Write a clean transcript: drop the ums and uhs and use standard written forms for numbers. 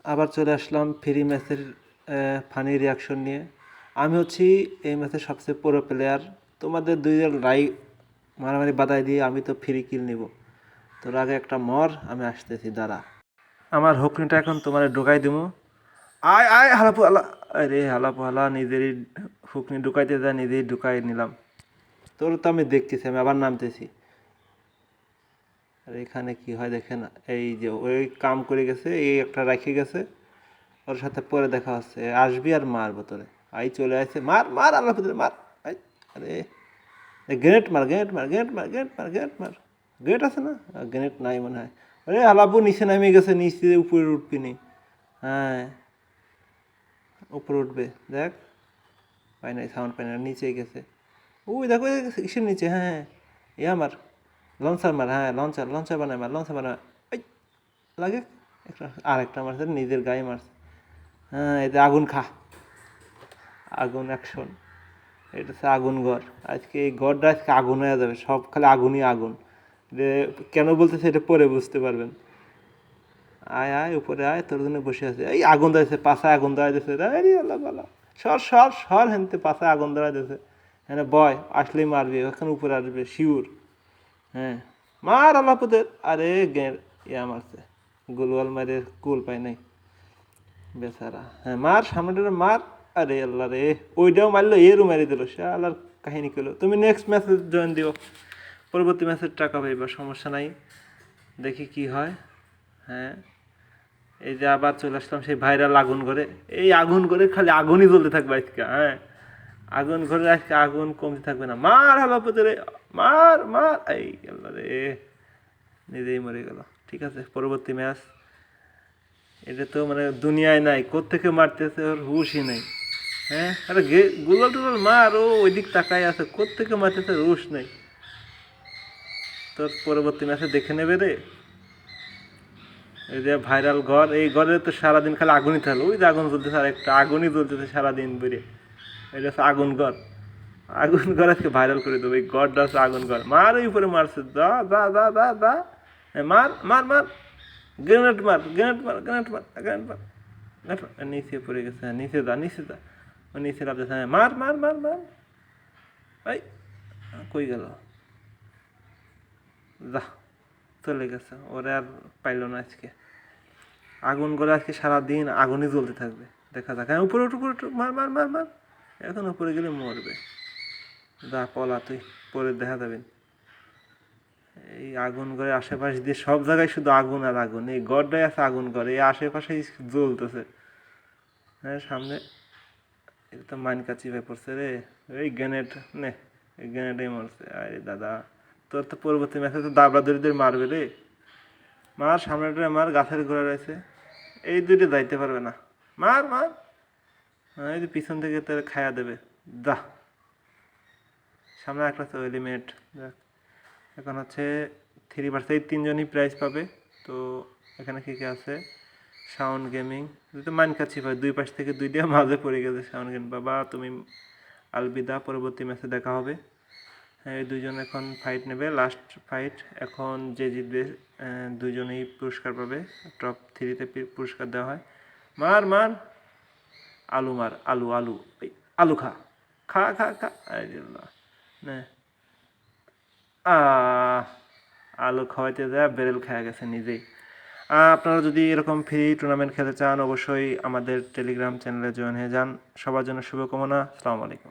আবার চলে আসলাম ফ্রি ম্যাচের ফানি রিয়াকশন নিয়ে। আমি হচ্ছি এই ম্যাচের সবচেয়ে পুরো প্লেয়ার। তোমাদের দুইজন মারামারি বাদায় দিয়ে আমি তো ফ্রি কিল নিব। তোর আগে একটা মর, আমি আসতেছি, দাঁড়া। আমার হুকনিটা এখন তোমার ঢুকাই দিবো। আয় আয় হালাপু হালা, আরে হালাপু হালা, নিজেরই হুকনি ঢুকাইতে যা নিজেই ঢুকাই নিলাম। তোর তো আমি দেখতেছি, আমি আবার নামতেছি। আর এখানে কি হয় দেখেন, এই যে ওই কাম করে গেছে, এই একটা রেখে গেছে, ওর সাথে পরে দেখা হচ্ছে, আসবি আর মারবো তোরে। আই চলে আসছে, মার মার আল্লাহ পুত্রে মার। আই, আরে গ্রেনেড মার, গ্রেনেড মার, গ্রেনেড মার, গ্রেনেড মার, গ্রেনেড মার। গ্রেনেড আছে না? গ্রেনেড নাই মনে হয়। আরে আলাপু নিচে নামে গেছে, নিচে উপরে উঠবি নি। হ্যাঁ, উপরে উঠবে দেখ। পাই নাই, সাউন্ড পাই না, নিচেই গেছে। ওই দেখো কিসের নিচে, হ্যাঁ হ্যাঁ, এ আমার লঞ্চার মার, হ্যাঁ লঞ্চার, লঞ্চার বানায় মার, লঞ্চার বানায়। এই লাগে একটা, আর একটা মারছে, নিজের গায়ে মারছে। হ্যাঁ, এতে আগুন খা, আগুন অ্যাকশন। এটা হচ্ছে আগুন ঘর। আজকে এই ঘরটা আজকে আগুন হয়ে যাবে, সব খালি আগুনই আগুন। কেন বলতেছে এটা পরে বুঝতে পারবেন। আয় আয় উপরে আয়, তোর জন্য বসে আছে। এই আগুন ধরেছে, পাশায় আগুন ধরা দিয়েছে, রে আল্লাহ বালা। সর সর সর, হেনতে পাশায় আগুন ধরা দিয়েছে। হ্যাঁ বয়, আসলেই মারবি, এখন উপরে আসবে শিওর। হ্যাঁ মার আল্লাহ পুতের, আরে গের ইয়া মারছে, গোলওয়াল মারে কুল পাই নাই বেচারা। হ্যাঁ মার, সামনেটা মার। আরে আল্লাহ রে, ওইটাও মারলো, এরও মারি দিল, সে আল্লাহর কাহিনী করলো। তুমি নেক্সট ম্যাচে জয়েন দিও, পরবর্তী ম্যাচের টাকা পাইবা, সমস্যা নাই। দেখি কি হয়। হ্যাঁ, এই যে আবার চলে আসলাম সেই ভাইরাল আগুন ঘরে। এই আগুন ঘরে খালি আগুনই জ্বলতে থাকবে আজকে। হ্যাঁ, আগুন ঘরে আজকে আগুন কমতে থাকবে না। মার হলো পুতরে, মার মার, এই আল্লাহ রে, নিজেই মরে গেল। ঠিক আছে, পরবর্তী ম্যাচ। এটা তো মানে দুনিয়ায় নাই, কোত্থেকে মারতেছে ওর হুশই নেই। হ্যাঁ, আরে গুগল টুগল মার, ও ওই দিক তাকাই আছে, কোত্থেকে মারতেছে হুশ নেই। তোর পরবর্তী ম্যাচে দেখে নেবে রে। এই যে ভাইরাল ঘর, এই ঘরে তো সারাদিন খালি আগুনই থাকলো। ওই যে আগুন জ্বলতেছে, আর একটা আগুনই জ্বলতেছে সারাদিন বেরিয়ে। এটা হচ্ছে আগুন ঘর। আগুন ঘর আজকে ভাইরাল করে দেবো, এই ঘরটা হচ্ছে আগুন ঘর। মার, ওই উপরে মারছে, দা দা দা দা দা, মার মার মার, গ্রেনেড মার, গ্রেনেড মার, গ্রেনেড মার, গ্রেনেড মার। নিচে পড়ে গেছে, হ্যাঁ নিচে যা, নিচে যা। ও নিচে নামতেছে, হ্যাঁ মার মার মার মার। এই কই গেল, যা চলে গেছে, ওরা আর পাইল না আজকে। আগুন করে আজকে সারাদিন আগুনই জ্বলতে থাকবে। দেখা যাক। হ্যাঁ উপরে উঠু, উপরে উঠু, মার মার মার মার। এখন উপরে গেলে মরবে। যা পলা তুই, পরে দেখা যাবেন। এই আগুন ঘরে আশেপাশে দিয়ে সব জায়গায় শুধু আগুন আর আগুন। এই গড়টাই আছে আগুন ঘরে, এই আশেপাশেই জ্বলতেছে। হ্যাঁ সামনে, এটা তো মাইন কাচি হয়ে পড়ছে রে। এই গ্রেনেড নে, এই গ্রেনেডেই মরছে। আরে দাদা, তোর তো পরবর্তী ম্যাচে তো দাবড়া দড়িদের মারবে রে। মার, সামনেটা মার, গাছের ঘোড়া রয়েছে। এই দুইটা যাইতে পারবে না। মার মার, হ্যাঁ এই যে পিছন থেকে তোর খায়া দেবে। দা, সামনে একটা তো এলিমেন্ট। দেখ, এখন হচ্ছে 3 এই তিনজনই প্রাইজ পাবে। তো এখানে কী কী আছে, সাউন্ড গেমিং, তো মান কাছি ভাই, দুই পাশ থেকে দুই দিয়ে মাঝে পড়ে গেছে সাউন্ড গেম। বাবা তুমি আলবিদা, পরবর্তী ম্যাচে দেখা হবে। হ্যাঁ, এই দুইজন এখন ফাইট নেবে, লাস্ট ফাইট। এখন যে জিতবে দুইজনেই পুরস্কার পাবে, টপ 3-তে পুরস্কার দেওয়া হয়। মার মার, আলু মার, আলু আলু, এই আলু খা, খা খা খা, নে। আলু খাওয়াইতে যায় বেরেল খেয়ে গেছে নিজেই। আপনারা যদি এরকম ফ্রি টুর্নামেন্ট খেলতে চান, অবশ্যই আমাদের টেলিগ্রাম চ্যানেলে জয়েন হয়ে যান। সবার জন্য শুভকামনা। আসসালামু আলাইকুম।